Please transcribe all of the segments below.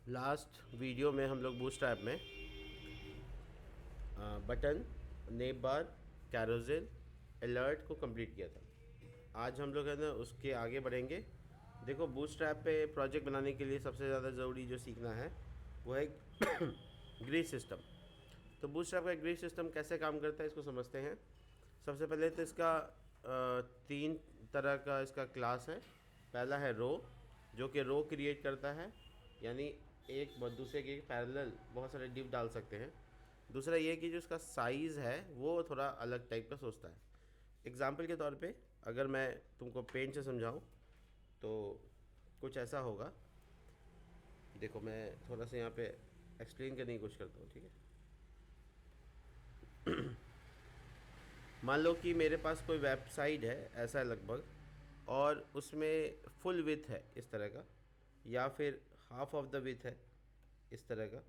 Last video में हम लोग बूटस्ट्रैप में बटन, नेप बार, कैरोसेल, अलर्ट को कंप्लीट किया था। आज हम लोग है ना उसके आगे बढ़ेंगे। देखो, बूटस्ट्रैप पे प्रोजेक्ट बनाने के लिए सबसे ज़्यादा ज़रूरी जो सीखना है वो है ग्रिड सिस्टम। तो बूटस्ट्रैप का ग्रिड सिस्टम कैसे काम करता है इसको समझते हैं। सबसे पहले तो इसका तीन तरह का इसका क्लास है। पहला है रो, जो कि रो क्रिएट करता है, यानी एक दूसरे के पैरेलल बहुत सारे डिव डाल सकते हैं। दूसरा ये कि जो इसका साइज़ है वो थोड़ा अलग टाइप का सोचता है। एग्ज़ाम्पल के तौर पे अगर मैं तुमको पेंट से समझाऊं तो कुछ ऐसा होगा। देखो, मैं थोड़ा सा यहाँ पे एक्सप्लेन करने की कोशिश करता हूँ, ठीक है। मान लो कि मेरे पास कोई वेबसाइट है, ऐसा है लगभग, और उसमें फुल विथ है इस तरह का, या फिर हाफ ऑफ द विथ है इस तरह का,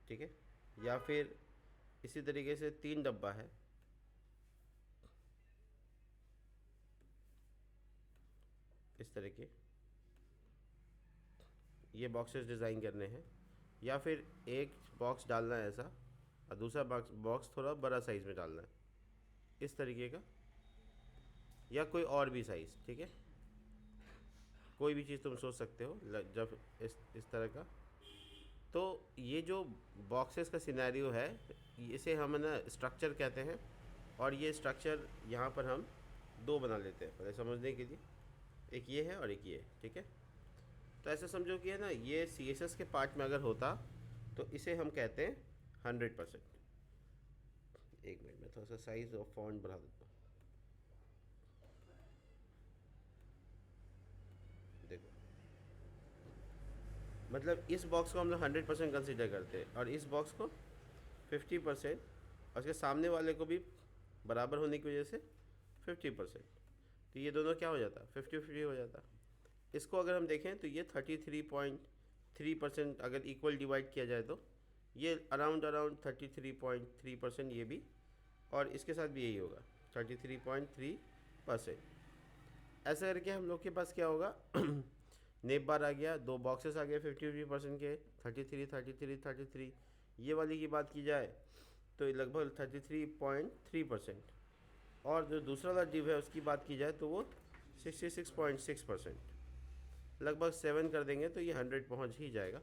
ठीक है। या फिर इसी तरीके से तीन डब्बा है, इस तरह के ये बॉक्सेस डिज़ाइन करने हैं। या फिर एक बॉक्स डालना है ऐसा, और दूसरा बॉक्स थोड़ा बड़ा साइज़ में डालना है, इस तरीके का, या कोई और भी साइज़, ठीक है। कोई भी चीज़ तुम सोच सकते हो जब इस तरह का। तो ये जो बॉक्सेस का सिनेरियो है, इसे हम ना स्ट्रक्चर कहते हैं। और ये स्ट्रक्चर यहाँ पर हम दो बना लेते हैं पहले समझने के लिए। एक ये है और एक ये है, ठीक है। तो ऐसे समझो कि है ना, ये CSS के पार्ट में अगर होता तो इसे हम कहते हैं 100%। एक मिनट में थोड़ा सा साइज और फॉन्ट बढ़ा देता हूँ। देखो, मतलब इस बॉक्स को हम लोग 100% कंसिडर करते हैं, और इस बॉक्स को 50%, और उसके सामने वाले को भी बराबर होने की वजह से 50%। तो ये दोनों क्या हो जाता, 50-50 हो जाता। इसको अगर हम देखें तो ये 33.3% अगर इक्वल डिवाइड किया जाए तो ये अराउंड 33.3% ये भी, और इसके साथ भी यही होगा 33.3%। ऐसा करके हम लोग के पास क्या होगा नेप बार आ गया, दो बॉक्सेस आ गए 50-50% के, 33 ये वाली की बात की जाए तो लगभग 33.3%। और जो दूसरा वाला डिव है उसकी बात की जाए तो वो 66.6%। लगभग 7 कर देंगे तो ये 100 पहुंच ही जाएगा।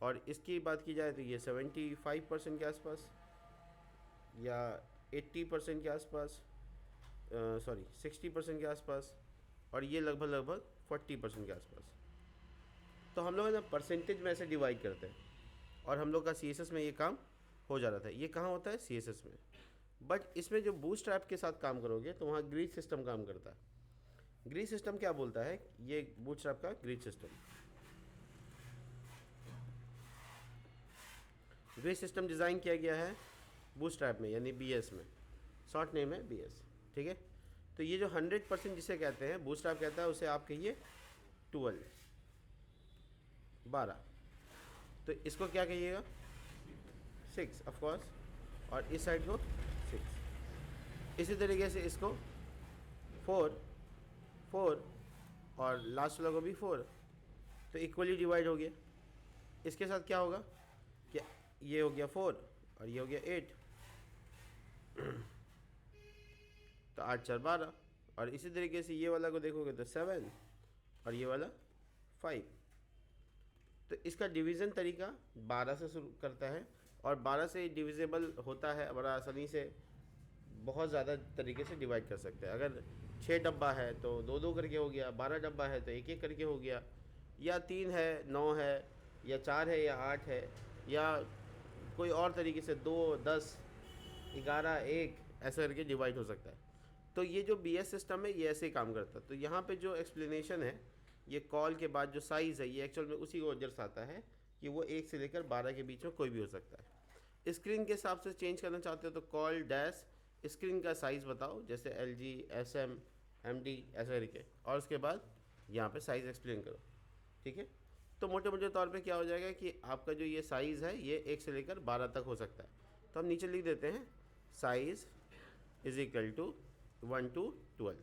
और इसकी बात की जाए तो ये 75% के आसपास, या 80% के आसपास, सॉरी 60% के आसपास, और ये लगभग 40% के आसपास। तो हम लोग है ना परसेंटेज में ऐसे डिवाइड करते हैं, और हम लोग का CSS में ये काम हो जा रहा था। ये कहाँ होता है, CSS में। बट इसमें जो बूटस्ट्रैप के साथ काम करोगे तो वहाँ ग्रिड सिस्टम काम करता है। ग्रिड सिस्टम क्या बोलता है, ये बूटस्ट्रैप का grid system. Grid system design किया गया है बूटस्ट्रैप में, यानी BS में। शॉर्ट नेम है BS, ठीक है। तो ये जो 100% जिसे कहते हैं बूटस्ट्रैप कहता है, उसे आप कहिए 12। तो इसको क्या कहिएगा, 6 ऑफ कोर्स, और इस साइड को 6। इसी तरीके से इसको 4 4, और लास्ट वाला को भी 4। तो इक्वली डिवाइड हो गया। इसके साथ क्या होगा कि ये हो गया 4 और ये हो गया 8, तो 8 4 12। और इसी तरीके से ये वाला को देखोगे तो 7, और ये वाला 5। तो इसका डिवीज़न तरीका 12 से शुरू करता है, और 12 से डिविजिबल होता है बड़ा आसानी से। बहुत ज़्यादा तरीके से डिवाइड कर सकते हैं। अगर 6 डब्बा है तो 2 2 करके हो गया, 12 डब्बा है तो 1 1 करके हो गया, या 3 है 9 है, या 4 है या 8 है, या कोई और तरीके से 2 10 11 1 ऐसा करके डिवाइड हो सकता है। तो ये जो BS सिस्टम है ये ऐसे ही काम करता है। तो यहाँ पे जो एक्सप्लेनेशन है, ये कॉल के बाद जो साइज़ है ये एक्चुअल में उसी को दर्शाता है कि वो 1 से लेकर 12 के बीच में कोई भी हो सकता है। स्क्रीन के हिसाब से चेंज करना चाहते हो तो कॉल डैश स्क्रीन का साइज़ बताओ, जैसे LG SM MD ऐसा करके, और उसके बाद यहाँ पे साइज़ एक्सप्लेन करो, ठीक है। तो मोटे मोटे तौर पे क्या हो जाएगा कि आपका जो ये साइज़ है ये 1 से लेकर 12 तक हो सकता है। तो हम नीचे लिख देते हैं size is equal to 1 to 12।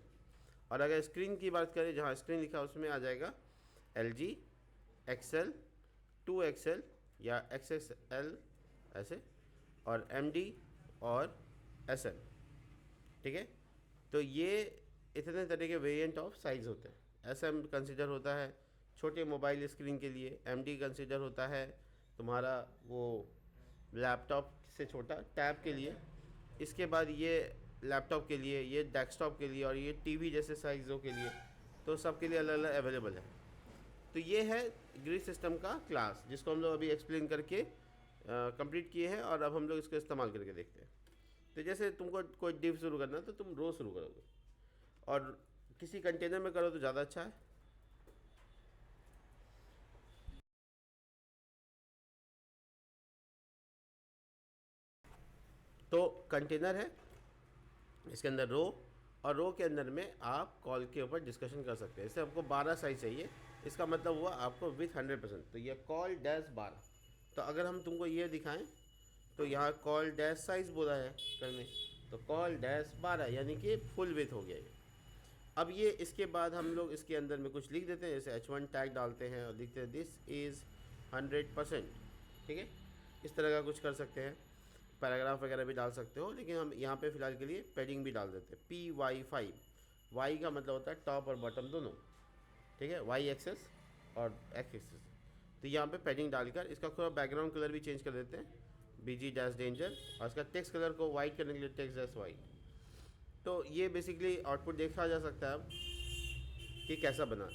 और अगर स्क्रीन की बात करें, जहाँ स्क्रीन लिखा है उसमें आ जाएगा LG एक्सेल, 2XL या XXL ऐसे, और MD और SM, ठीक है। तो ये इतने तरह के वेरिएंट ऑफ साइज़ होते हैं। SM कंसिडर होता है छोटे मोबाइल स्क्रीन के लिए, MD कंसिडर होता है तुम्हारा वो लैपटॉप से छोटा टैब के लिए, इसके बाद ये लैपटॉप के लिए, ये डेस्कटॉप के लिए, और ये टीवी जैसे साइज़ों के लिए, तो सब के लिए अलग अलग अवेलेबल है। तो ये है ग्रिड सिस्टम का क्लास, जिसको हम लोग अभी एक्सप्लेन करके कंप्लीट किए हैं, और अब हम लोग इसको इस्तेमाल करके देखते हैं। तो जैसे तुमको कोई डिव शुरू करना है तो तुम रो शुरू करोगे, और किसी कंटेनर में करो तो ज़्यादा अच्छा है। तो कंटेनर है, इसके अंदर रो, और रो के अंदर में आप कॉल के ऊपर डिस्कशन कर सकते हैं। इससे आपको 12 साइज चाहिए, इसका मतलब हुआ आपको विथ 100%, तो ये कॉल डैश 12। तो अगर हम तुमको ये दिखाएं तो यहाँ कॉल डैश साइज बोला है करने, तो कॉल डैश 12 यानी कि फुल विथ हो गया ये। अब ये इसके बाद हम लोग इसके अंदर में कुछ लिख देते हैं, जैसे H1 टैग डालते हैं और लिखते हैं दिस इज़ 100%, ठीक है। इस तरह का कुछ कर सकते हैं, पैराग्राफ वगैरह भी डाल सकते हो, लेकिन हम यहाँ पे फ़िलहाल के लिए पैडिंग भी डाल देते हैं। PY5, वाई का मतलब होता है टॉप और बॉटम दोनों, ठीक है, वाई एक्सेस और एक्स एक्सेस। तो यहाँ पे पैडिंग डालकर इसका थोड़ा बैकग्राउंड कलर भी चेंज कर देते हैं, BG डैश डेंजर, और इसका टेक्स्ट कलर को वाइट करने के लिए टेक्स्ट डैश वाइट। तो ये बेसिकली आउटपुट देखा जा सकता है अब कि कैसा बना।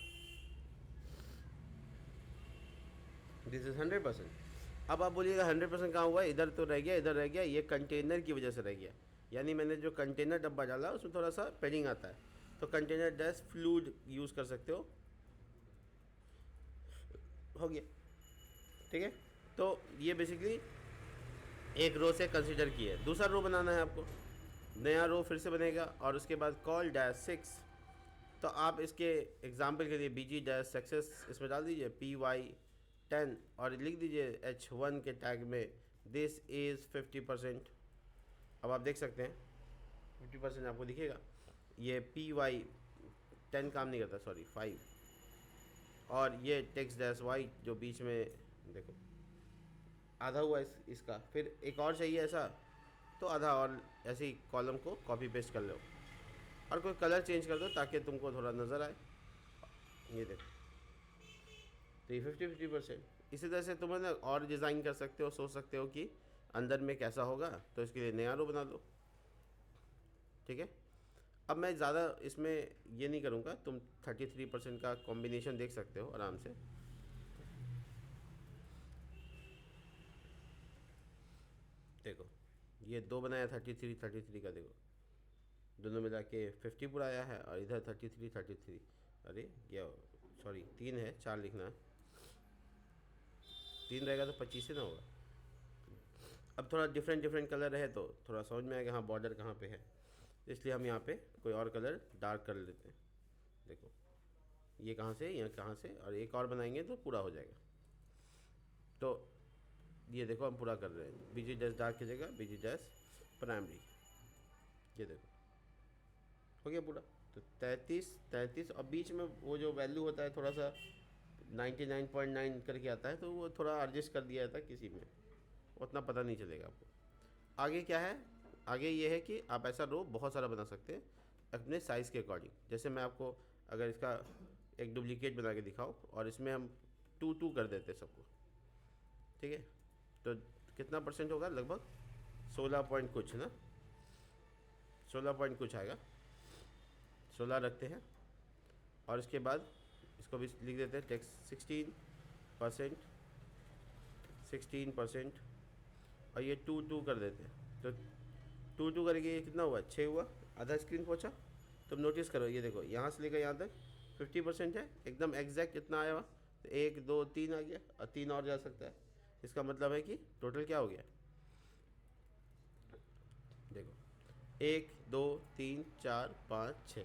This is 100%। अब आप बोलिएगा 100% कहाँ हुआ, इधर तो रह गया, इधर रह गया, ये कंटेनर की वजह से रह गया। यानी मैंने जो कंटेनर डब्बा डाला उसमें थोड़ा सा पैडिंग आता है, तो कंटेनर डैश फ्लूड यूज़ कर सकते हो गया, ठीक है। तो ये बेसिकली एक रो से कंसिडर किया है। दूसरा रो बनाना है आपको, नया रो फिर से बनेगा, और उसके बाद कॉल डैश 6। तो आप इसके एग्जाम्पल के लिए BG डैश सक्सेस इसमें डाल दीजिए PY10, और लिख दीजिए H1 के टैग में दिस इज़ 50%। अब आप देख सकते हैं 50% आपको दिखेगा। ये PY10 काम नहीं करता, सॉरी 5, और ये टेक्स्ट डैश वाई जो बीच में देखो आधा हुआ इसका, फिर एक और चाहिए ऐसा, तो आधा और ऐसे ही कॉलम को कॉपी पेस्ट कर लो, और कोई कलर चेंज कर दो ताकि तुमको थोड़ा नज़र आए। ये देखो, तो ये 50-50%। इसी तरह से तुम ना और डिज़ाइन कर सकते हो, सोच सकते हो कि अंदर में कैसा होगा, तो इसके लिए नया रो बना लो, ठीक है। अब मैं ज़्यादा इसमें ये नहीं करूँगा, तुम 33% का कॉम्बिनेशन देख सकते हो आराम से। देखो ये दो बनाया 33 का, देखो दोनों मिला के 50 पूरा आया है, और इधर 33, अरे क्या, सॉरी 3 है, 4 लिखना है, 3 रहेगा तो 25 से ना होगा। अब थोड़ा डिफरेंट कलर रहे तो थोड़ा समझ में आएगा हाँ बॉर्डर कहाँ पे है, इसलिए हम यहाँ पे कोई और कलर डार्क कर लेते हैं। देखो ये कहाँ से, यहाँ कहाँ से, और एक और बनाएंगे तो पूरा हो जाएगा। तो ये देखो हम पूरा कर रहे हैं, BG डैश डार्क की जगह BG डैश प्राइमरी, ये देखो हो गया पूरा। तो 33 और बीच में वो जो वैल्यू होता है थोड़ा सा 99.9 करके आता है, तो वो थोड़ा एडजस्ट कर दिया जाता है किसी में, उतना पता नहीं चलेगा आपको। आगे क्या है, आगे ये है कि आप ऐसा रो बहुत सारा बना सकते हैं अपने साइज़ के अकॉर्डिंग। जैसे मैं आपको अगर इसका एक डुप्लीकेट बना के दिखाऊँ, और इसमें हम 2 कर देते सबको, ठीक है। तो कितना % होगा, लगभग 16 पॉइंट कुछ ना, 16 पॉइंट कुछ आएगा, 16 रखते हैं। और इसके बाद इसको भी लिख देते हैं टेक्स्ट 16%, और ये 2 कर देते हैं। तो 2 करके ये कितना हुआ, 6 हुआ, आधा स्क्रीन पहुंचा। तुम नोटिस करो, ये देखो यहाँ से लेकर यहाँ तक 50% है, एकदम एग्जैक्ट इतना आया हुआ, तो 1 2 3 आ गया, और 3 और जा सकता है। इसका मतलब है कि टोटल क्या हो गया, देखो 1 2 3 4 5 6,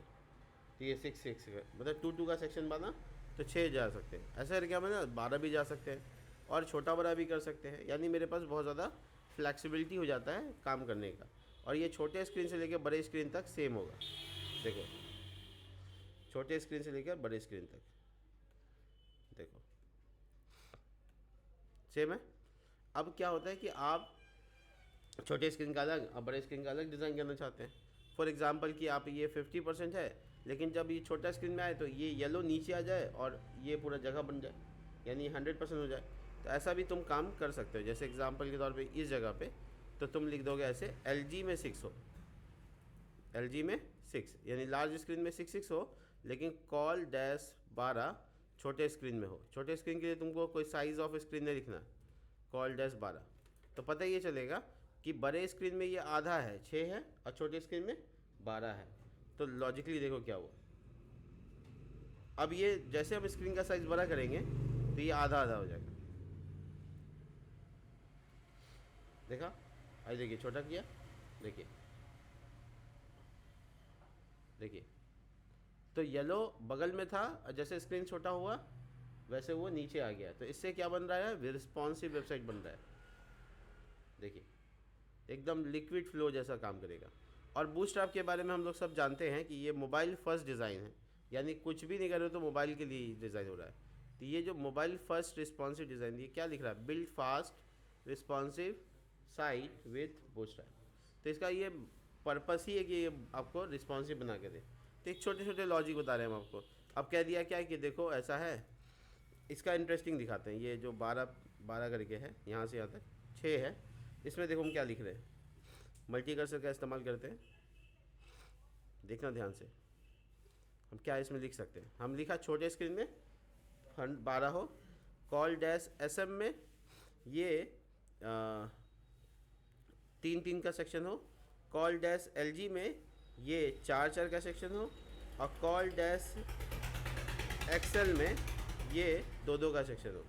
तो ये 6 मतलब 2 का सेक्शन बना तो 6 जा सकते हैं। ऐसा करके हम ना 12 भी जा सकते हैं, और छोटा बड़ा भी कर सकते हैं। यानी मेरे पास बहुत ज़्यादा फ्लैक्सिबिलिटी हो जाता है काम करने का, और ये छोटे स्क्रीन से लेकर बड़े स्क्रीन तक सेम होगा। देखो छोटे स्क्रीन से लेकर बड़े स्क्रीन तक, देखो सेम है। अब क्या होता है कि आप छोटे स्क्रीन का अलग, अब बड़े स्क्रीन का अलग डिज़ाइन करना चाहते हैं। फॉर एग्जांपल कि आप ये 50% है, लेकिन जब ये छोटा स्क्रीन में आए तो ये येलो नीचे आ जाए और ये पूरा जगह बन जाए, यानी 100% हो जाए। तो ऐसा भी तुम काम कर सकते हो। जैसे एग्जांपल के तौर पे इस जगह पे तो तुम लिख दोगे ऐसे LG में 6 हो, LG में 6, यानी लार्ज स्क्रीन में 6 हो, लेकिन कॉल डैश 12 छोटे स्क्रीन में हो। छोटे स्क्रीन के लिए तुमको कोई साइज़ ऑफ स्क्रीन नहीं लिखना, कॉल डैश 12। तो पता ये चलेगा कि बड़े स्क्रीन में ये आधा है, 6 है, और छोटे स्क्रीन में 12 है। तो लॉजिकली देखो क्या हुआ। अब ये जैसे हम स्क्रीन का साइज़ बड़ा करेंगे तो ये आधा आधा हो जाएगा। देखा, आज देखिए छोटा किया, देखिए देखिए, तो येलो बगल में था और जैसे स्क्रीन छोटा हुआ वैसे वो नीचे आ गया। तो इससे क्या बन रहा है, रिस्पॉन्सिव वेबसाइट बन रहा है। देखिए एकदम लिक्विड फ्लो जैसा काम करेगा। और बूटस्ट्रैप के बारे में हम लोग सब जानते हैं कि ये मोबाइल फर्स्ट डिज़ाइन है, यानी कुछ भी नहीं कर रहे हो तो मोबाइल के लिए डिज़ाइन हो रहा है। तो ये जो मोबाइल फर्स्ट रिस्पॉन्सिव डिज़ाइन, ये क्या लिख रहा है, build fast responsive site with bootstrap. तो इसका ये पर्पस ही है कि ये आपको रिस्पॉन्सिव बना के दे। तो एक छोटे छोटे लॉजिक बता रहे हैं हम आपको। अब कह दिया क्या है कि देखो ऐसा है, इसका इंटरेस्टिंग दिखाते हैं। ये जो 12 करके है, यहाँ से यहाँ तक 6 है, इसमें देखो हम क्या लिख रहे हैं, मल्टी कर्सर का इस्तेमाल करते हैं। देखना ध्यान से, हम क्या इसमें लिख सकते हैं। हम लिखा छोटे स्क्रीन में 12 हो, कॉल डैश SM में ये 3 का सेक्शन हो, कॉल डैश LG में ये 4 का सेक्शन हो, और कॉल डैश XL में ये 2 का सेक्शन हो।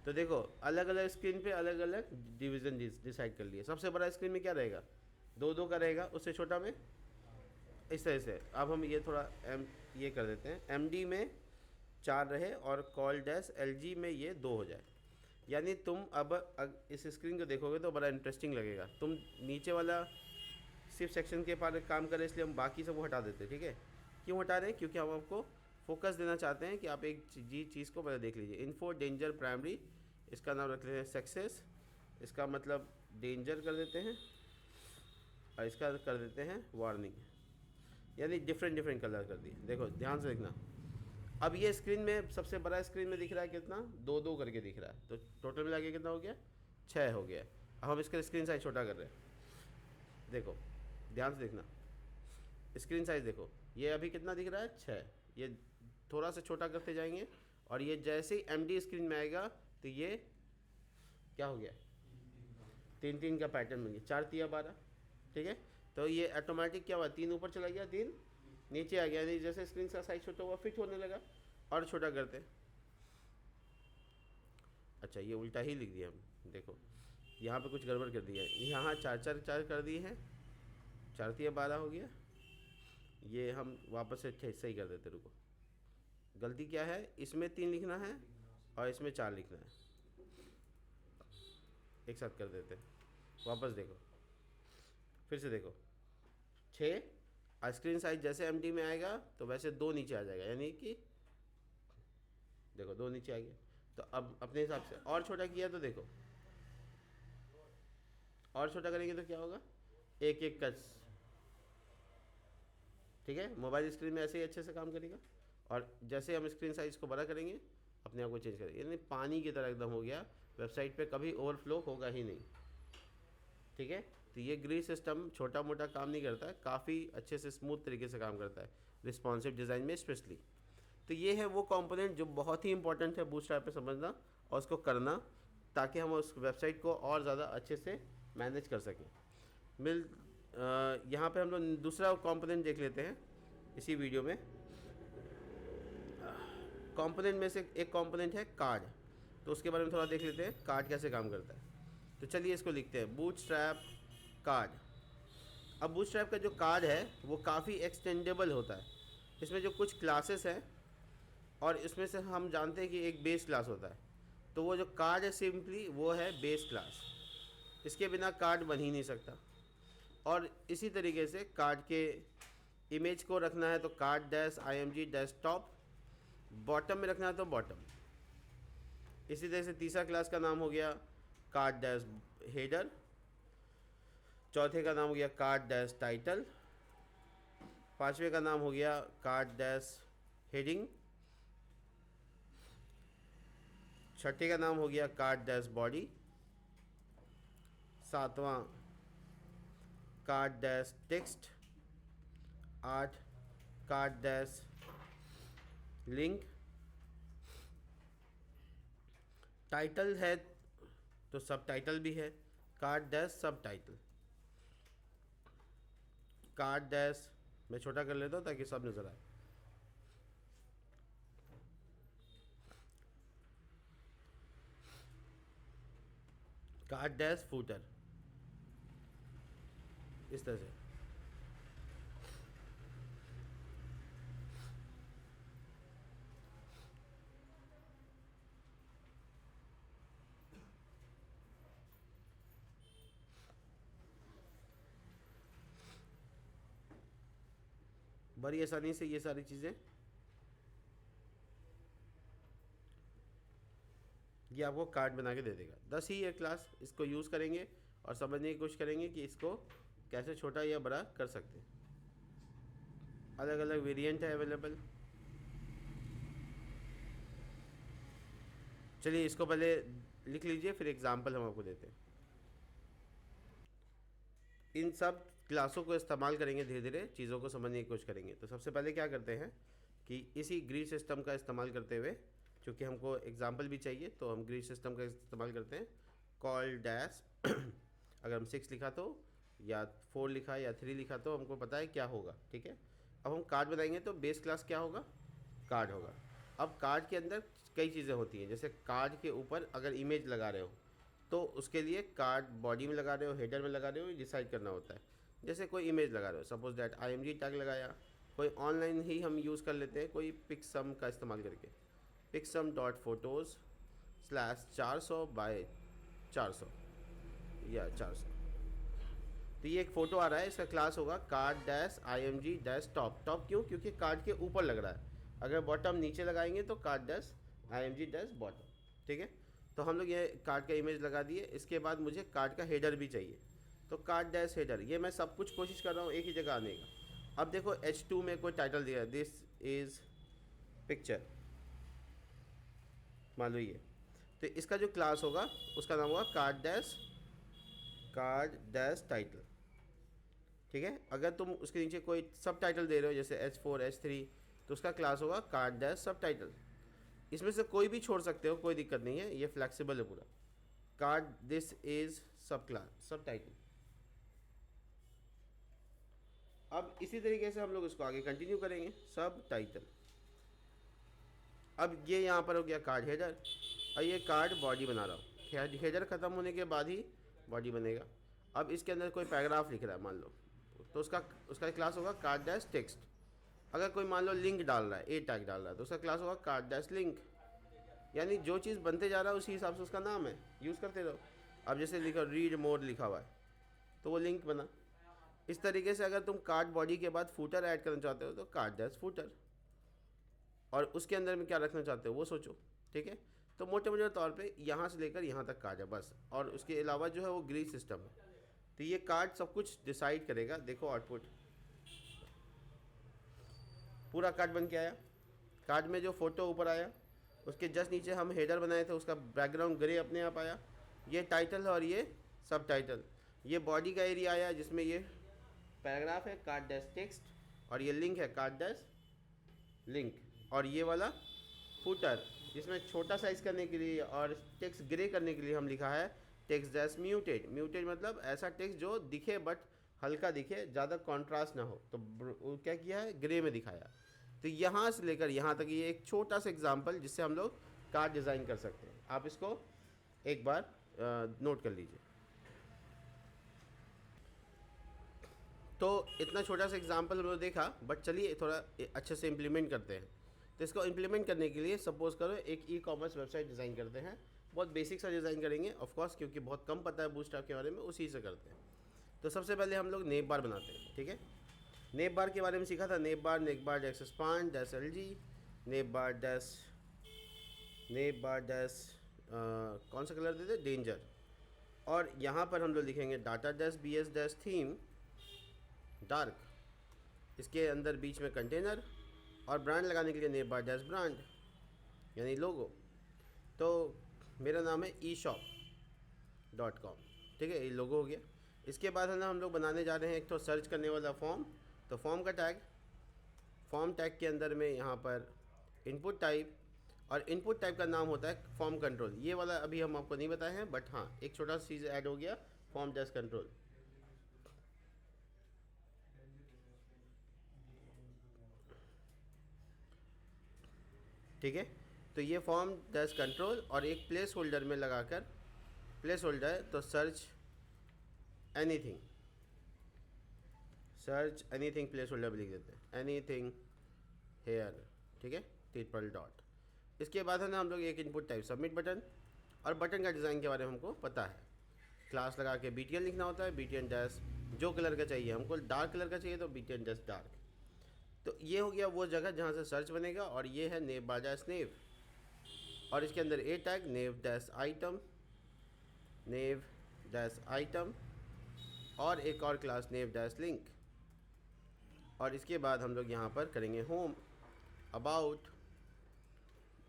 तो देखो अलग अलग स्क्रीन पे अलग अलग डिवीज़न डिसाइड कर लिए। सबसे बड़ा स्क्रीन में क्या रहेगा, 2 का रहेगा, उससे छोटा में इस तरह से। अब हम ये थोड़ा ये कर देते हैं, MD में 4 रहे और कॉल डैश LG में ये 2 हो जाए। यानी तुम अब इस स्क्रीन को देखोगे तो बड़ा इंटरेस्टिंग लगेगा। तुम नीचे वाला सिर्फ सेक्शन के पास काम करें, इसलिए हम बाकी सब हटा देते हैं। ठीक है, क्यों हटा रहे हैं, क्योंकि हम आपको फोकस देना चाहते हैं कि आप एक चीज़ को पहले देख लीजिए। इन्फो डेंजर प्राइमरी, इसका नाम रख लेते हैं सक्सेस, इसका मतलब डेंजर कर देते हैं, और इसका कर देते हैं वार्निंग, यानी डिफरेंट कलर कर दिए। देखो ध्यान से देखना, अब ये स्क्रीन में सबसे बड़ा स्क्रीन में दिख रहा है कितना, 2 करके दिख रहा है। तो टोटल मिला के कितना हो गया, 6 हो गया। अब हम इसका स्क्रीन साइज छोटा कर रहे हैं। देखो ध्यान से देखना, स्क्रीन साइज देखो, ये अभी कितना दिख रहा है, 6। ये थोड़ा सा छोटा करते जाएंगे, और ये जैसे ही MD स्क्रीन में आएगा तो ये क्या हो गया, 3 का पैटर्न बन गया, 4 तिया 12। ठीक है, तो ये ऑटोमेटिक क्या हुआ, 3 ऊपर चला गया, 3 नीचे आ गया। यानी जैसे स्क्रीन का साइज छोटा हुआ फिट होने लगा, और छोटा करते हैं। अच्छा ये उल्टा ही लिख दिया हम, देखो यहाँ पे कुछ गड़बड़ कर दिया है। यहाँ 4 कर दिए हैं, 4 तिया 12 हो गया। ये हम वापस से सही कर देते, रुको। गलती क्या है, इसमें 3 लिखना है और इसमें 4 लिखना है, एक साथ कर देते हैं। वापस देखो, फिर से देखो, 6 स्क्रीन साइज जैसे MD में आएगा तो वैसे 2 नीचे आ जाएगा, यानी कि देखो 2 नीचे आ गया। तो अब अपने हिसाब से और छोटा किया तो देखो, और छोटा करेंगे तो क्या होगा, 1 का। ठीक है, मोबाइल स्क्रीन में ऐसे ही अच्छे से काम करेगा। और जैसे हम स्क्रीन साइज को बड़ा करेंगे अपने आप को चेंज करेंगे, यानी पानी की तरह एकदम हो गया। वेबसाइट पे कभी ओवरफ्लो होगा ही नहीं। ठीक है, तो ये ग्रीड सिस्टम छोटा मोटा काम नहीं करता है, काफ़ी अच्छे से स्मूथ तरीके से काम करता है रिस्पॉन्सिव डिज़ाइन में स्पेशली। तो ये है वो कंपोनेंट जो बहुत ही इंपॉर्टेंट है बूटस्ट्रैप पे समझना और उसको करना, ताकि हम उस वेबसाइट को और ज़्यादा अच्छे से मैनेज कर सकें। यहाँ पे हम लोग दूसरा कंपोनेंट देख लेते हैं इसी वीडियो में। कंपोनेंट में से एक कंपोनेंट है कार्ड, तो उसके बारे में थोड़ा देख लेते हैं, कार्ड कैसे काम करता है। तो चलिए इसको लिखते हैं, बूटस्ट्रैप कार्ड। अब बूटस्ट्रैप का जो कार्ड है वो काफ़ी एक्सटेंडेबल होता है। इसमें जो कुछ क्लासेस हैं और इसमें से हम जानते हैं कि एक बेस क्लास होता है, तो वो जो कार्ड है सिंपली वो है बेस क्लास। इसके बिना कार्ड बन ही नहीं सकता। और इसी तरीके से कार्ड के इमेज को रखना है तो card dash IMG desktop, bottom में रखना है तो बॉटम। इसी तरह से तीसरा क्लास का नाम हो गया कार्ड डैश हेडर, चौथे का नाम हो गया कार्ड डैश टाइटल, पांचवे का नाम हो गया कार्ड डैश हेडिंग, छठे का नाम हो गया कार्ड डैश बॉडी, सातवां कार्ड डैश टेक्स्ट, आठ कार्ड डैश लिंक, टाइटल है तो सब टाइटल भी है, कार्ड डैश सब टाइटल, कार्ड डैश मैं छोटा कर लेता हूँ ताकि सब नज़र आए, कार्ड डैश फूटर, इस तरह से। बड़ी आसानी से ये सारी चीज़ें ये आपको कार्ड बना के दे देगा। 10 ही है क्लास, इसको यूज़ करेंगे और समझने की कोशिश करेंगे कि इसको कैसे छोटा या बड़ा कर सकते हैं। अलग अलग वेरिएंट है अवेलेबल। चलिए इसको पहले लिख लीजिए, फिर एग्जाम्पल हम आपको देते हैं। इन सब क्लासों को इस्तेमाल करेंगे, धीरे धीरे चीज़ों को समझने की कोशिश करेंगे। तो सबसे पहले क्या करते हैं कि इसी ग्रिड सिस्टम का इस्तेमाल करते हुए, चूँकि हमको एग्जाम्पल भी चाहिए तो हम ग्रिड सिस्टम का इस्तेमाल करते हैं। कॉल डैश अगर हम 6 लिखा तो, या 4 लिखा या 3 लिखा तो हमको पता है क्या होगा, ठीक है। अब हम कार्ड बनाएंगे तो बेस क्लास क्या होगा, कार्ड होगा। अब कार्ड के अंदर कई चीज़ें होती हैं, जैसे कार्ड के ऊपर अगर इमेज लगा रहे हो तो उसके लिए कार्ड बॉडी में लगा रहे हो, हेडर में लगा रहे हो, डिसाइड करना होता है। जैसे कोई इमेज लगा रहे हो, सपोज दैट IMG टैग लगाया, कोई ऑनलाइन ही हम यूज़ कर लेते हैं, कोई पिक्सम का इस्तेमाल करके, pixum.photos/400/400 या 400। तो ये एक फ़ोटो आ रहा है, इसका क्लास होगा card dash IMG dash top. Top क्यों? क्योंकि कार्ड के ऊपर लग रहा है। अगर बॉटम नीचे लगाएंगे तो card dash IMG dash bottom, ठीक है। तो हम लोग ये कार्ड का इमेज लगा दिए। इसके बाद मुझे कार्ड का हेडर भी चाहिए, तो कार्ड डैश हेडर। ये मैं सब कुछ कोशिश कर रहा हूँ एक ही जगह आने का। अब देखो H2 में कोई टाइटल दिया है, दिस इज़ पिक्चर, मान लो ये। तो इसका जो क्लास होगा उसका नाम होगा कार्ड डैश टाइटल, ठीक है। अगर तुम उसके नीचे कोई सब टाइटल दे रहे हो, जैसे H4 H3, तो उसका क्लास होगा कार्ड डैश सब टाइटल। इसमें से कोई भी छोड़ सकते हो, कोई दिक्कत नहीं है, ये फ्लैक्सीबल है पूरा। कार्ड दिस इज सब क्लास सब टाइटल। अब इसी तरीके से हम लोग इसको आगे कंटिन्यू करेंगे, सब टाइटल। अब ये यहाँ पर हो गया कार्ड हेडर, और ये कार्ड बॉडी बना रहा हूँ। हेडर ख़त्म होने के बाद ही बॉडी बनेगा। अब इसके अंदर कोई पैराग्राफ लिख रहा है मान लो, तो उसका क्लास होगा कार्ड डैश टेक्स्ट। अगर कोई मान लो लिंक डाल रहा है, ए टैग डाल रहा है, तो उसका क्लास होगा कार्ड डैश लिंक। यानी जो चीज़ बनते जा रहा है उसी हिसाब से उसका नाम है, यूज़ करते रहो। अब जैसे लिखा रीड मोर लिखा हुआ है तो वो लिंक बना। इस तरीके से अगर तुम कार्ड बॉडी के बाद फूटर ऐड करना चाहते हो तो कार्ड डैश फूटर, और उसके अंदर में क्या रखना चाहते हो वो सोचो, ठीक है। तो मोटे मोटे तौर पे यहाँ से लेकर यहाँ तक कार्ड है बस, और उसके अलावा जो है वो ग्रिड सिस्टम है। तो ये कार्ड सब कुछ डिसाइड करेगा। देखो आउटपुट, पूरा कार्ड बन के आया। कार्ड में जो फोटो ऊपर आया, उसके जस्ट नीचे हम हेडर बनाए थे, उसका बैकग्राउंड ग्रे अपने आप आया। ये टाइटल है और ये सब टाइटल। ये बॉडी का एरिया आया जिसमें ये पैराग्राफ है कार्ड डैश टेक्स्ट, और ये लिंक है कार्ड डैश लिंक, और ये वाला फुटर जिसमें छोटा साइज करने के लिए और टेक्स्ट ग्रे करने के लिए हम लिखा है टेक्स्ट डैश म्यूटेड। म्यूटेड मतलब ऐसा टेक्स्ट जो दिखे बट हल्का दिखे, ज़्यादा कॉन्ट्रास्ट ना हो, तो क्या किया है, ग्रे में दिखाया। तो यहाँ से लेकर यहाँ तक ये एक छोटा सा एग्जांपल जिससे हम लोग कार्ड डिज़ाइन कर सकते हैं। आप इसको एक बार नोट कर लीजिए। तो इतना छोटा सा एग्जांपल हम लोग देखा, बट चलिए थोड़ा अच्छे से इम्प्लीमेंट करते हैं। तो इसको इम्प्लीमेंट करने के लिए सपोज करो एक ई-कॉमर्स वेबसाइट डिज़ाइन करते हैं। बहुत बेसिक सा डिज़ाइन करेंगे ऑफ कोर्स, क्योंकि बहुत कम पता है बूटस्ट्रैप के बारे में, उसी से करते हैं। तो सबसे पहले हम लोग नेम बार बनाते हैं, ठीक है। नेम बार के बारे में सीखा था, name bar dash expand dash LG, name bar dash कौन सा कलर देते, डेंजर। और यहाँ पर हम लोग लिखेंगे data dash B S dash theme dark, इसके अंदर बीच में कंटेनर, और ब्रांड लगाने के लिए नेम बार डैश ब्रांड यानी लोगो। तो मेरा नाम है e-shop.com, ठीक है, ये लोगो हो गया। इसके बाद है ना हम लोग बनाने जा रहे हैं एक तो सर्च करने वाला फॉर्म। तो फॉर्म का टैग, फॉर्म टैग के अंदर में यहाँ पर इनपुट टाइप, और इनपुट टाइप का नाम होता है फॉर्म कंट्रोल। ये वाला अभी हम आपको नहीं बताए हैं, बट हाँ एक छोटा सा चीज़ ऐड हो गया, फॉर्म डैश कंट्रोल। ठीक है, तो ये फॉर्म डैश कंट्रोल और एक प्लेस होल्डर में लगाकर, प्लेस होल्डर तो search anything, search anything place holder भी लिख देते हैं, एनीथिंग हेयर, ठीक है, ट्रिपल डॉट। इसके बाद है ना हम लोग एक इनपुट टाइप सबमिट बटन, और बटन का डिज़ाइन के बारे में हमको पता है, क्लास लगा के BTN लिखना होता है, BTN डैश जो कलर का चाहिए हमको, डार्क कलर का चाहिए तो BTN डैश डार्क। तो ये हो गया वो जगह जहाँ से सर्च बनेगा, और ये है नेव बार डैश नेव, और इसके अंदर ए टैग नेव डैश आइटम, नेव डैश आइटम, और एक और क्लास नेव डैश लिंक। और इसके बाद हम लोग यहाँ पर करेंगे home, about,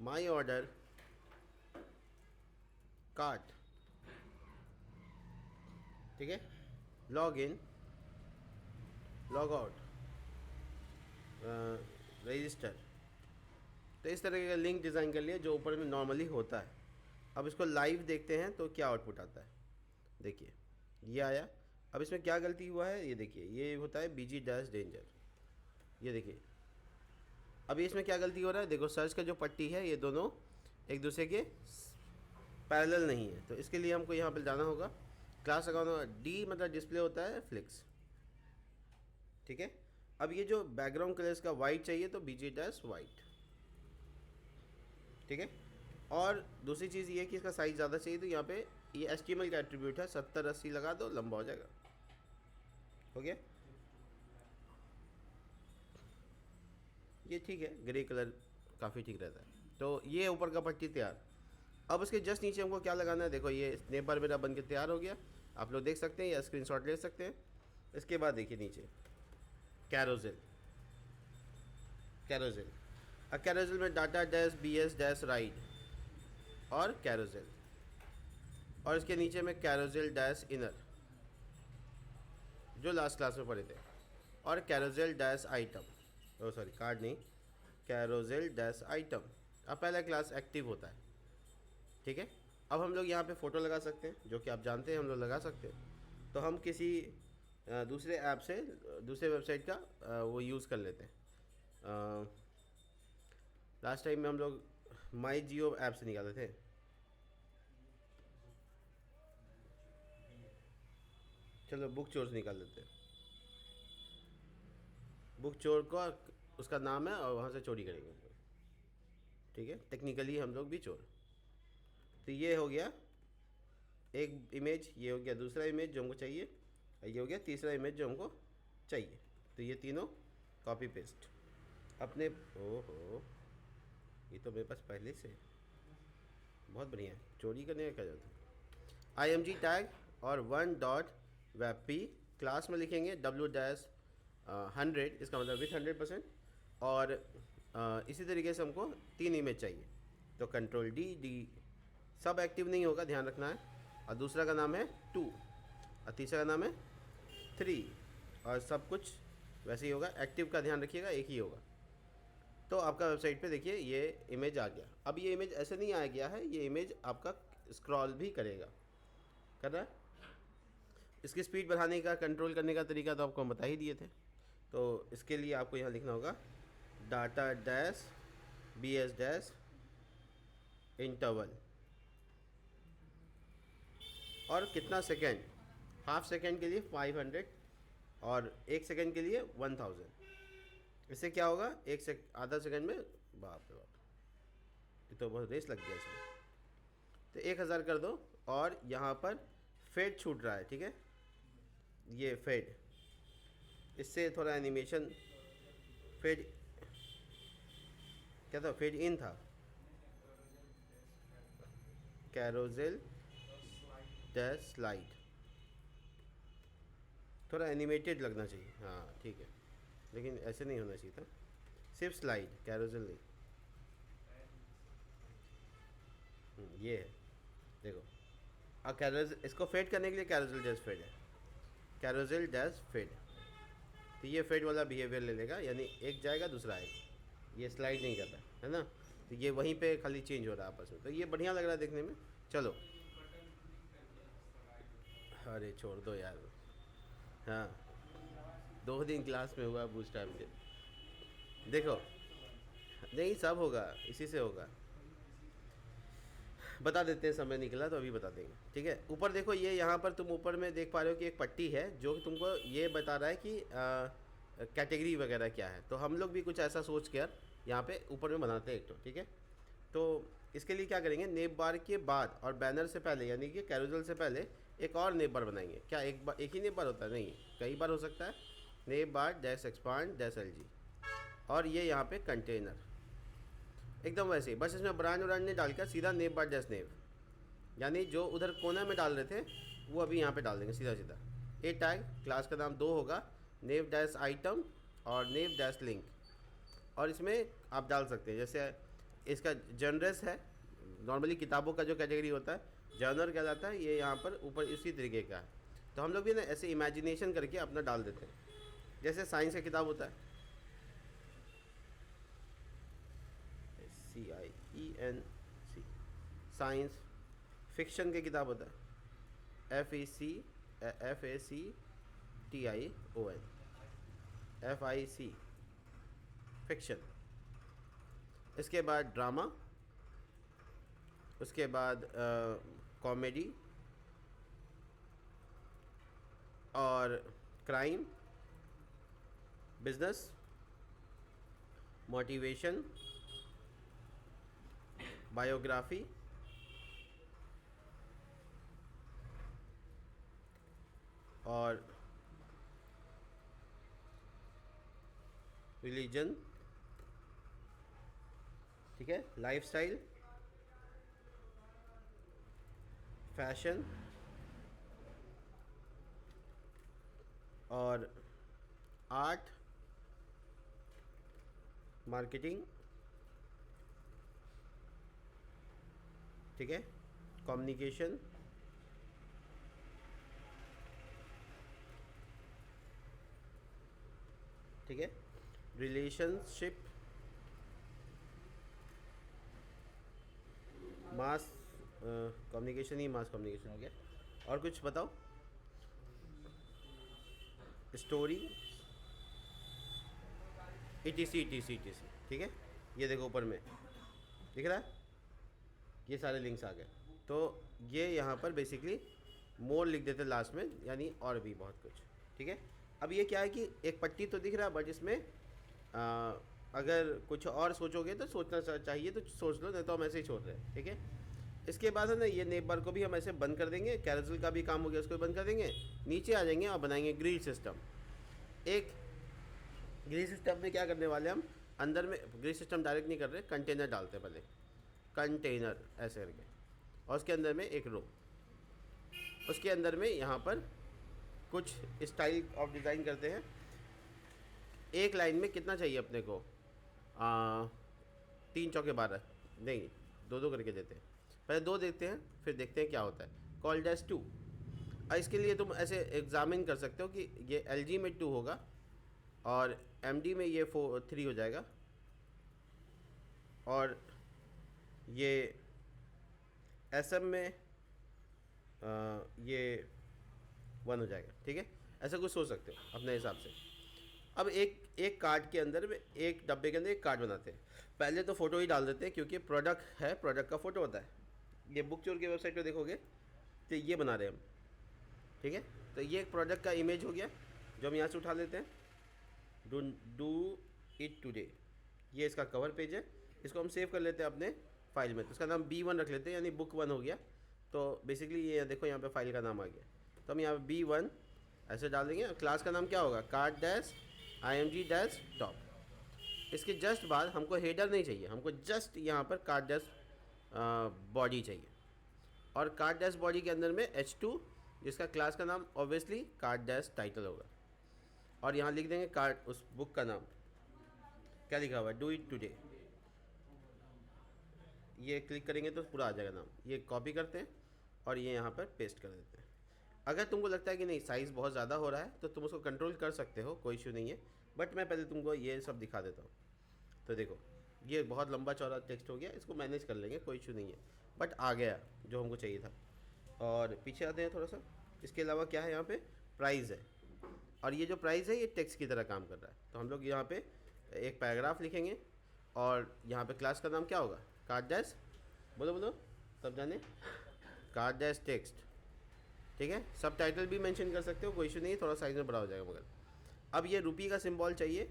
my order, cart, ठीक है, log in, log out, register. तो इस तरह का लिंक डिज़ाइन कर लिया जो ऊपर में नॉर्मली होता है। अब इसको लाइव देखते हैं तो क्या आउटपुट आता है। देखिए ये आया। अब इसमें क्या गलती हुआ है ये देखिए, ये होता है BG डैश डेंजर, ये देखिए। अभी इसमें क्या गलती हो रहा है, देखो सर्च का जो पट्टी है ये दोनों एक दूसरे के पैरेलल नहीं है। तो इसके लिए हमको यहाँ पर जाना होगा, क्लास लगाना, डी मतलब डिस्प्ले होता है फ्लिक्स, ठीक है। अब ये जो बैकग्राउंड कलर इसका वाइट चाहिए तो BG डैश वाइट, ठीक है। और दूसरी चीज़ ये कि इसका साइज़ ज़्यादा चाहिए, तो यहाँ पे ये HTML का एट्रीब्यूट है, 70-80 लगा दो, लंबा हो जाएगा, हो गया। ये ठीक है, ग्रे कलर काफ़ी ठीक रहता है। तो ये ऊपर का पट्टी तैयार। अब उसके जस्ट नीचे हमको क्या लगाना है, देखो ये स्नैप बार मेरा बन के तैयार हो गया, आप लोग देख सकते हैं या स्क्रीनशॉट ले सकते हैं। इसके बाद देखिए नीचे कैरोसेल, कैरोसेल, कैरोसेल में data dash BS dash ride और कैरोसेल, और इसके नीचे में कैरोसेल डैश इनर जो लास्ट क्लास में पढ़े थे, और कैरोसेल डैश आइटम, ओ सॉरी कार्ड नहीं, कैरोसेल डैश आइटम। अब पहला क्लास एक्टिव होता है, ठीक है। अब हम लोग यहाँ पे फ़ोटो लगा सकते हैं, जो कि आप जानते हैं हम लोग लगा सकते हैं। तो हम किसी दूसरे ऐप से, दूसरे वेबसाइट का वो यूज़ कर लेते हैं। लास्ट टाइम में हम लोग माई जियो ऐप से निकाले थे, चलो बुक चोर से निकाल लेते हैं। बुक चोर का उसका नाम है और वहाँ से चोरी करेंगे, ठीक है, टेक्निकली हम लोग भी चोर। तो ये हो गया एक इमेज, ये हो गया दूसरा इमेज जो हमको चाहिए, ये हो गया तीसरा इमेज जो हमको चाहिए। तो ये तीनों कॉपी पेस्ट अपने, ओहो ये तो मेरे पास पहले से, बहुत बढ़िया है, चोरी करने का क्या जाता है। IMG टैग और 1.webp क्लास में लिखेंगे W-100, इसका मतलब विथ 100%। और इसी तरीके से हमको 3 इमेज चाहिए, तो कंट्रोल डी सब एक्टिव नहीं होगा, ध्यान रखना है। और दूसरा का नाम है 2 और तीसरा का नाम है 3, और सब कुछ वैसे ही होगा, एक्टिव का ध्यान रखिएगा, एक ही होगा। तो आपका वेबसाइट पे देखिए ये इमेज आ गया। अब ये इमेज ऐसे नहीं आ गया है, ये इमेज आपका स्क्रॉल भी करेगा, कर रहा है। इसकी स्पीड बढ़ाने का, कंट्रोल करने का तरीका तो आपको हम बता ही दिए थे। तो इसके लिए आपको यहाँ लिखना होगा data dash BS dash interval, और कितना सेकेंड, हाफ सेकेंड के लिए 500 और 1 सेकेंड के लिए 1000। इससे क्या होगा, आधा सेकंड में, बाप रे बाप ये तो बहुत रेस लग गया इसमें। तो 1000 कर दो, और यहाँ पर फेड छूट रहा है, ठीक है, ये फेड, इससे थोड़ा एनिमेशन, फेड क्या था, फेड इन था, कैरोसेल डैश स्लाइड, थोड़ा एनिमेटेड लगना चाहिए, हाँ ठीक है, लेकिन ऐसे नहीं होना चाहिए था, सिर्फ स्लाइड, कैरोसेल नहीं। ये है, देखो। अब कैरोसेल, इसको फेड करने के लिए कैरोसेल डैश फेड है, कैरोसेल डैश फेड। तो ये फेड वाला बिहेवियर ले लेगा, यानी एक जाएगा दूसरा आएगा, ये स्लाइड नहीं करता है ना, तो ये वहीं पे खाली चेंज हो रहा है आपस में, तो ये बढ़िया लग रहा है देखने में। चलो, अरे छोड़ दो यार, हाँ 2 दिन क्लास में हुआ बूस्ट टाइम के, देखो नहीं सब होगा, इसी से होगा, बता देते हैं, समय निकला तो अभी बता देंगे, ठीक है। ऊपर देखो, ये यहाँ पर तुम ऊपर में देख पा रहे हो कि एक पट्टी है जो कि तुमको ये बता रहा है कि कैटेगरी वगैरह क्या है, तो हम लोग भी कुछ ऐसा सोच कर यहाँ पे ऊपर में बनाते हैं एक तो, ठीक है। तो इसके लिए क्या करेंगे, नेब बार के बाद और बैनर से पहले, यानी कि कैरोसेल से पहले एक और नेब बार बनाएंगे। क्या एक ही नेब बार होता है? नहीं, कई बार हो सकता है। नेब बार डैश एक्सपांड डैश LG, और ये यहाँ पे कंटेनर, एकदम वैसे ही, बस इसमें ब्रांड ब्रांड नहीं डालकर सीधा नेब बार डैश नेब, यानी जो उधर कोना में डाल रहे थे वो अभी यहाँ पे डाल देंगे सीधा सीधा। ए टैग, क्लास का नाम 2 होगा, नेव डैश आइटम और नेव डैश लिंक, और इसमें आप डाल सकते हैं, जैसे इसका जनरस है, नॉर्मली किताबों का जो कैटेगरी होता है जर्नल कहलाता है, ये यहाँ पर ऊपर इसी तरीके का है। तो हम लोग भी ना ऐसे इमेजिनेशन करके अपना डाल देते हैं, जैसे साइंस का किताब होता है, CIENC, साइंस। फिक्शन की किताब होता है FACTION, फिक्शन। इसके बाद ड्रामा, उसके बाद कॉमेडी और क्राइम, बिजनेस, मोटिवेशन, बायोग्राफी, और रिलीजन, ठीक है, लाइफस्टाइल, फैशन और आर्ट, मार्केटिंग, ठीक है, कम्युनिकेशन, ठीक है, रिलेशनशिप, मास कम्युनिकेशन, ही मास कम्युनिकेशन हो गया, और कुछ बताओ, स्टोरी, ETC, ठीक है। ये देखो ऊपर में दिख रहा है, ये सारे लिंक्स आ गए। तो ये यहाँ पर बेसिकली मोर लिख देते लास्ट में, यानी और भी बहुत कुछ, ठीक है। अब ये क्या है कि एक पट्टी तो दिख रहा है, बट इसमें अगर कुछ और सोचोगे तो सोचना चाहिए तो सोच लो, नहीं तो हम ऐसे ही छोड़ रहे हैं, ठीक है। इसके बाद है ना, ये नेब बार को भी हम ऐसे बंद कर देंगे, कैरोसेल का भी काम हो गया, उसको भी बंद कर देंगे, नीचे आ जाएंगे और बनाएंगे ग्रिड सिस्टम। एक ग्रिड सिस्टम में क्या करने वाले हम, अंदर में ग्रिड सिस्टम डायरेक्ट नहीं कर रहे, कंटेनर डालते हैं पहले, कंटेनर ऐसे करके, और उसके अंदर में एक रो, उसके अंदर में यहाँ पर कुछ स्टाइल ऑफ डिज़ाइन करते हैं। एक लाइन में कितना चाहिए अपने को, 3 चौके 12, नहीं 2 करके देते हैं, पहले 2 देखते हैं फिर देखते हैं क्या होता है। कॉल डैश 2, इसके लिए तुम ऐसे एग्जामिन कर सकते हो कि ये LG में 2 होगा और MD में ये 3 हो जाएगा, और ये SM में ये 1 हो जाएगा, ठीक है। ऐसा कुछ सोच सकते हो अपने हिसाब से। अब एक कार्ड के अंदर में, एक डब्बे के अंदर एक कार्ड बनाते हैं। पहले तो फ़ोटो ही डाल देते हैं, क्योंकि प्रोडक्ट है, प्रोडक्ट का फ़ोटो होता है। ये बुक चोर की वेबसाइट पे देखोगे तो ये बना रहे हैं हम, ठीक है। तो ये एक प्रोडक्ट का इमेज हो गया जो हम यहाँ से उठा लेते हैं, डू इट टुडे, ये इसका कवर पेज है, इसको हम सेव कर लेते हैं अपने फाइल में, तो इसका नाम B1 रख लेते हैं, यानी बुक 1 हो गया। तो बेसिकली ये देखो यहाँ पे फाइल का नाम आ गया, तो हम यहाँ पे B1 ऐसे डाल देंगे। क्लास का नाम क्या होगा, card dash IMG dash top. इसके जस्ट बाद हमको हेडर नहीं चाहिए, हमको जस्ट यहाँ पर कार्ड डैश बॉडी चाहिए। और कार्ड डैश बॉडी के अंदर में H2 जिसका क्लास का नाम ऑब्वियसली कार्ड डैश टाइटल होगा, और यहाँ लिख देंगे कार्ड उस बुक का नाम क्या लिखा हुआ है, डू इट टुडे। ये क्लिक करेंगे तो पूरा आ जाएगा नाम। ये कॉपी करते हैं और ये यहाँ पर पेस्ट कर देते हैं। अगर तुमको लगता है कि नहीं साइज़ बहुत ज़्यादा हो रहा है तो तुम उसको कंट्रोल कर सकते हो, कोई इशू नहीं है, बट मैं पहले तुमको ये सब दिखा देता हूँ। तो देखो ये बहुत लंबा चौड़ा टेक्स्ट हो गया, इसको मैनेज कर लेंगे, कोई इशू नहीं है, बट आ गया जो हमको चाहिए था। और पीछे आते हैं थोड़ा सा। इसके अलावा क्या है, यहाँ पे प्राइस है, और ये जो प्राइस है ये टेक्स्ट की तरह काम कर रहा है। तो हम लोग यहाँ पे एक पैराग्राफ लिखेंगे और यहाँ पे क्लास का नाम क्या होगा, कार्ड डैश, बोलो बोलो तब जाने, कार्ड डैश टेक्स्ट। ठीक है, सब टाइटल भी मेंशन कर सकते हो, कोई इशू नहीं है, थोड़ा साइज में बड़ा हो जाएगा। मगर अब ये रुपये का सिंबल चाहिए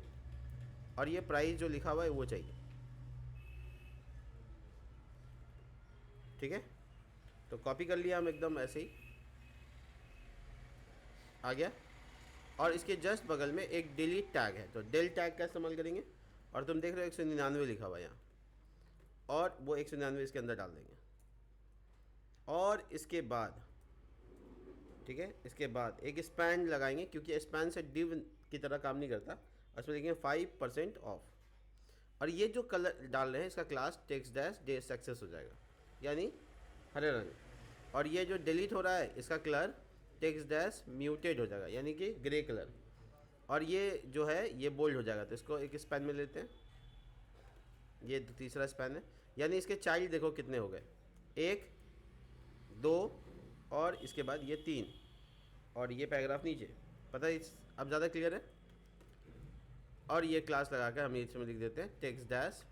और ये प्राइस जो लिखा हुआ है वो चाहिए। ठीक है, तो कॉपी कर लिया हम एकदम ऐसे ही, आ गया। और इसके जस्ट बगल में एक डिलीट टैग है, तो डेल टैग का इस्तेमाल करेंगे। और तुम देख रहे हो 199 लिखा हुआ है यहाँ, और वो 199 इसके अंदर डाल देंगे। और इसके बाद ठीक है, इसके बाद एक स्पैन लगाएंगे, क्योंकि स्पैन से डिव की तरह काम नहीं करता। उसमें लिखेंगे 5% ऑफ। और ये जो कलर डाल रहे हैं इसका class text dash day success हो जाएगा, यानी हरे रंग। और ये जो डिलीट हो रहा है इसका कलर टेक्स्ट डैश म्यूटेड हो जाएगा, यानी कि ग्रे कलर। और ये जो है ये बोल्ड हो जाएगा। तो इसको एक स्पैन में लेते हैं, ये तीसरा स्पैन है, यानी इसके चाइल्ड देखो कितने हो गए, 1 2 और इसके बाद ये 3, और ये पैराग्राफ नीचे, पता है अब ज़्यादा क्लियर है। और ये क्लास लगा कर हम इसमें लिख देते हैं टेक्स्ट डैश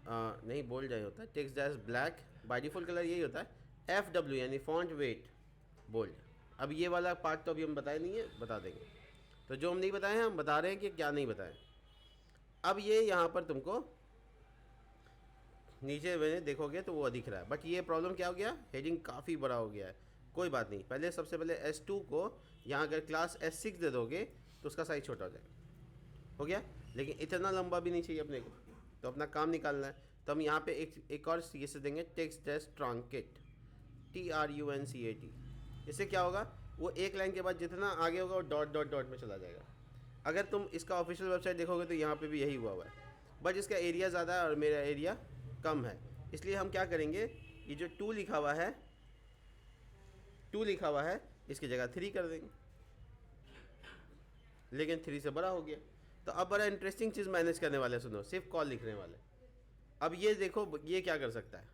नहीं बोल्ड जाए होता है, text dash black, by default colour यही होता है, FW यानी फॉन्ट वेट बोल्ड। अब ये वाला पार्ट तो अभी हम बताए नहीं है, बता देंगे। तो जो हम नहीं बताए हैं हम बता रहे हैं कि क्या नहीं बताएं। अब ये यहाँ पर तुमको नीचे मैंने देखोगे तो वो अधिक रहा है, बट ये प्रॉब्लम क्या हो गया, हेडिंग काफ़ी बड़ा हो गया है। कोई बात नहीं, पहले सबसे पहले S2 को यहाँ अगर क्लास S6 दे दोगे तो उसका साइज़ छोटा हो जाएगा, हो गया। लेकिन इतना लंबा भी नहीं चाहिए अपने को, तो अपना काम निकालना है। तो हम यहाँ पे एक और सी से देंगे टेक्स्ट डैश ट्रांकेट, TRUNCAT। इससे क्या होगा, वो एक लाइन के बाद जितना आगे होगा वो डॉट डॉट डॉट में चला जाएगा। अगर तुम इसका ऑफिशियल वेबसाइट देखोगे तो यहाँ पे भी यही हुआ है, बट इसका एरिया ज़्यादा है और मेरा एरिया कम है। इसलिए हम क्या करेंगे, ये जो 2 लिखा हुआ है, 2 लिखा हुआ है, इसकी जगह 3 कर देंगे। लेकिन 3 से बड़ा हो गया। तो अब बड़ा इंटरेस्टिंग चीज़ मैनेज करने वाले, सुनो, सिर्फ कॉल लिखने वाले। अब ये देखो ये क्या कर सकता है,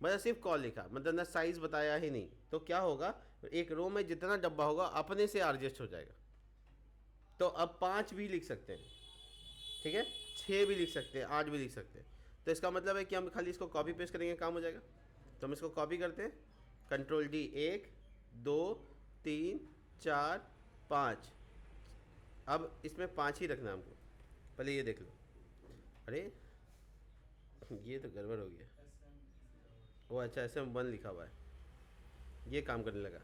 मतलब सिर्फ कॉल लिखा, मतलब ना साइज़ बताया ही नहीं। तो क्या होगा, एक रो में जितना डब्बा होगा अपने से एडजस्ट हो जाएगा। तो अब 5 भी लिख सकते हैं, ठीक है, 6 भी लिख सकते हैं, 8 भी लिख सकते हैं। तो इसका मतलब है कि हम खाली इसको कॉपी पेस्ट करेंगे, काम हो जाएगा। तो हम इसको कॉपी करते हैं, Ctrl+D, 1 2 3 4 5। अब इसमें 5 ही रखना है हमको। पहले ये देख लो, अरे ये तो गड़बड़ हो गया। वो अच्छा SM1 लिखा हुआ है, ये काम करने लगा।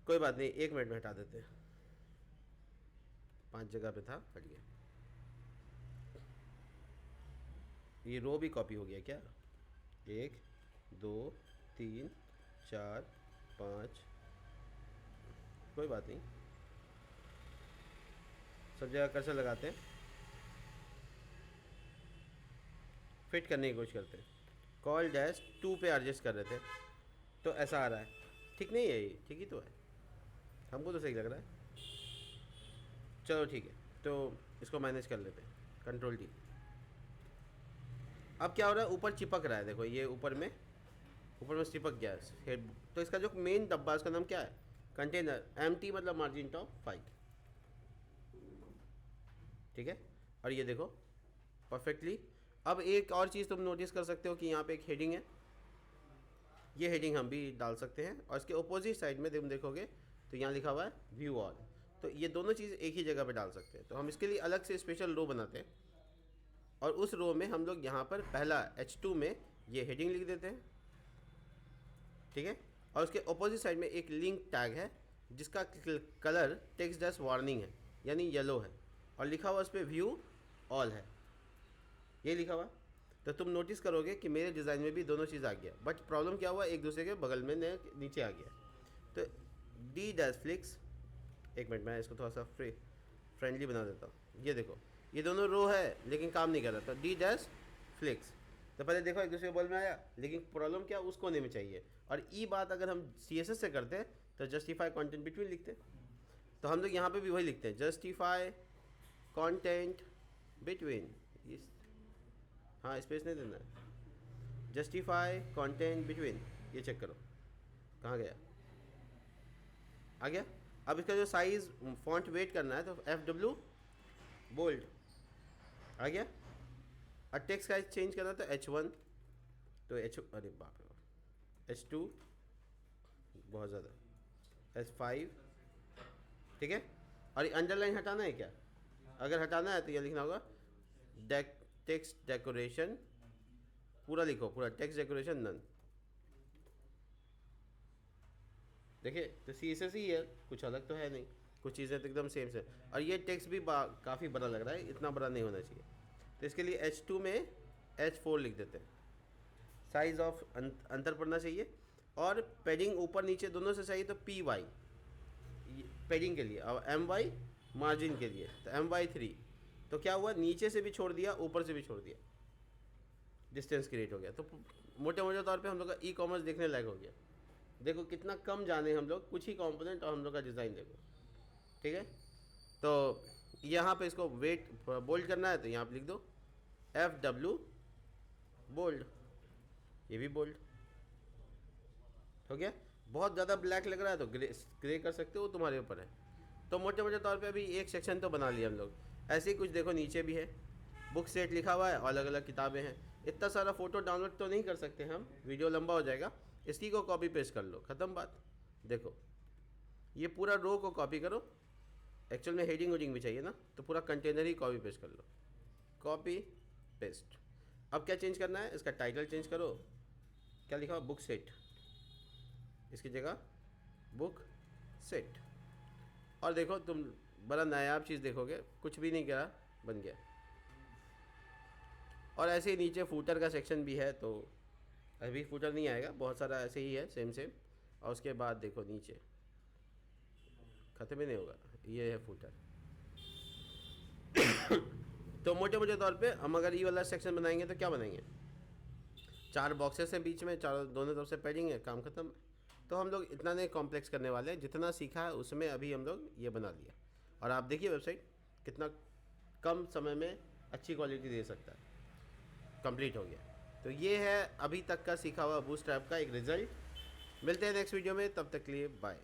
कोई बात नहीं, 1 मिनट में हटा देते हैं, 5 जगह पे था, हट गया। ये रो भी कॉपी हो गया क्या, 1 2 3 4 5, कोई बात नहीं, सब जगह कर्सर लगाते हैं, फिट करने की कोशिश करते हैं। कॉल डैश 2 पे एडजस्ट कर रहे थे तो ऐसा आ रहा है, ठीक नहीं है, ये ठीक ही तो है, हमको तो सही लग रहा है। चलो ठीक है, तो इसको मैनेज कर लेते हैं, Ctrl+D। अब क्या हो रहा है, ऊपर चिपक रहा है, देखो ये ऊपर में चिपक गया है। तो इसका जो मेन डब्बा है उसका नाम क्या है, कंटेनर, MT मतलब मार्जिन टॉप 5, ठीक है। और ये देखो परफेक्टली। अब एक और चीज़ तुम नोटिस कर सकते हो कि यहाँ पे एक हेडिंग है, ये हेडिंग हम भी डाल सकते हैं। और इसके अपोजिट साइड में तुम देखोगे तो यहाँ लिखा हुआ है व्यू ऑल, तो ये दोनों चीज़ एक ही जगह पे डाल सकते हैं। तो हम इसके लिए अलग से स्पेशल रो बनाते हैं, और उस रो में हम लोग यहाँ पर पहला H2 में ये हेडिंग लिख देते हैं, ठीक है। और उसके अपोजिट साइड में एक लिंक टैग है जिसका कलर टेक्स्ट डैश वार्निंग है, यानी येलो है, और लिखा हुआ उस पर व्यू ऑल है, ये लिखा हुआ। तो तुम नोटिस करोगे कि मेरे डिज़ाइन में भी दोनों चीज़ आ गया, बट प्रॉब्लम क्या हुआ, एक दूसरे के बगल में नीचे आ गया। तो डी डैश फ्लिक्स, एक मिनट मैं इसको थोड़ा सा फ्रेंडली बना देता हूँ। ये देखो ये दोनों रो है लेकिन काम नहीं कर रहा था, डी डैश फ्लिक्स। तो पहले देखो एक दूसरे के बगल में आया, लेकिन प्रॉब्लम क्या उस कोने में चाहिए। और ई बात अगर हम CSS से करते तो जस्टिफाई कंटेंट बिटवीन लिखते, तो हम लोग यहाँ पे भी वही लिखते हैं, जस्टिफाई कंटेंट बिटवीन। हाँ स्पेस नहीं देना है, जस्टिफाई कंटेंट बिटवीन। ये चेक करो कहाँ गया, आ गया। अब इसका जो साइज फॉन्ट वेट करना है तो FW बोल्ड आ गया। और टेक्स्ट का चेंज करना तो H1, तो अरे बाप रे बाप, H2 बहुत ज़्यादा, H5, ठीक है। और अंडरलाइन हटाना है क्या, अगर हटाना है तो यह लिखना होगा टेक्स्ट डेकोरेशन, पूरा लिखो, पूरा टेक्स्ट डेकोरेशन नन। देखिए तो CSS ही है, कुछ अलग तो है नहीं, कुछ चीज़ें तो एकदम सेम से। और ये टेक्स्ट भी काफ़ी बड़ा लग रहा है, इतना बड़ा नहीं होना चाहिए, तो इसके लिए H2 में H4 लिख देते हैं। साइज ऑफ अंतर पड़ना चाहिए, और पैडिंग ऊपर नीचे दोनों से चाहिए, तो PY पैडिंग के लिए, और MY मार्जिन के लिए, तो MY3। तो क्या हुआ, नीचे से भी छोड़ दिया ऊपर से भी छोड़ दिया, डिस्टेंस क्रिएट हो गया। तो मोटे मोटे तौर पे हम लोग का ई-कॉमर्स देखने लायक हो गया। देखो कितना कम जाने हम लोग, कुछ ही कंपोनेंट और हम लोग का डिज़ाइन देखो, ठीक है। तो यहाँ पे इसको वेट बोल्ड करना है तो यहाँ पे लिख दो FW बोल्ड, ये भी बोल्ड हो गया। बहुत ज़्यादा ब्लैक लग रहा है तो ग्रे कर सकते हो, तुम्हारे ऊपर है। तो मोटे मोटे तौर पे अभी एक सेक्शन तो बना लिया हम लोग। ऐसे ही कुछ देखो नीचे भी है, बुक सेट लिखा हुआ है, अलग अलग किताबें हैं। इतना सारा फ़ोटो डाउनलोड तो नहीं कर सकते हम, वीडियो लंबा हो जाएगा। इसी को कॉपी पेस्ट कर लो, ख़त्म बात। देखो ये पूरा रो को कॉपी करो, एक्चुअल में हेडिंग वेडिंग भी चाहिए ना, तो पूरा कंटेनर ही कॉपी पेस्ट कर लो, कॉपी पेस्ट। अब क्या चेंज करना है, इसका टाइटल चेंज करो, क्या लिखा हुआ, बुक सेट, इसकी जगह बुक सेट। और देखो तुम बड़ा नायाब चीज़ देखोगे, कुछ भी नहीं करा, बन गया। और ऐसे ही नीचे फूटर का सेक्शन भी है, तो अभी फूटर नहीं आएगा, बहुत सारा ऐसे ही है सेम सेम। और उसके बाद देखो नीचे ख़त्म ही नहीं होगा, ये है फूटर। तो मोटे मोटे तौर पे हम अगर ये वाला सेक्शन बनाएंगे तो क्या बनाएंगे, 4 बॉक्सेस हैं बीच में, चारों दोनों तरफ से पैडिंग है, काम खत्म। तो हम लोग इतना नहीं कॉम्प्लेक्स करने वाले हैं, जितना सीखा है उसमें अभी हम लोग ये बना लिया। और आप देखिए वेबसाइट कितना कम समय में अच्छी क्वालिटी दे सकता है, कंप्लीट हो गया। तो ये है अभी तक का सीखा हुआ बूटस्ट्रैप का एक रिज़ल्ट। मिलते हैं नेक्स्ट वीडियो में, तब तक के लिए बाय।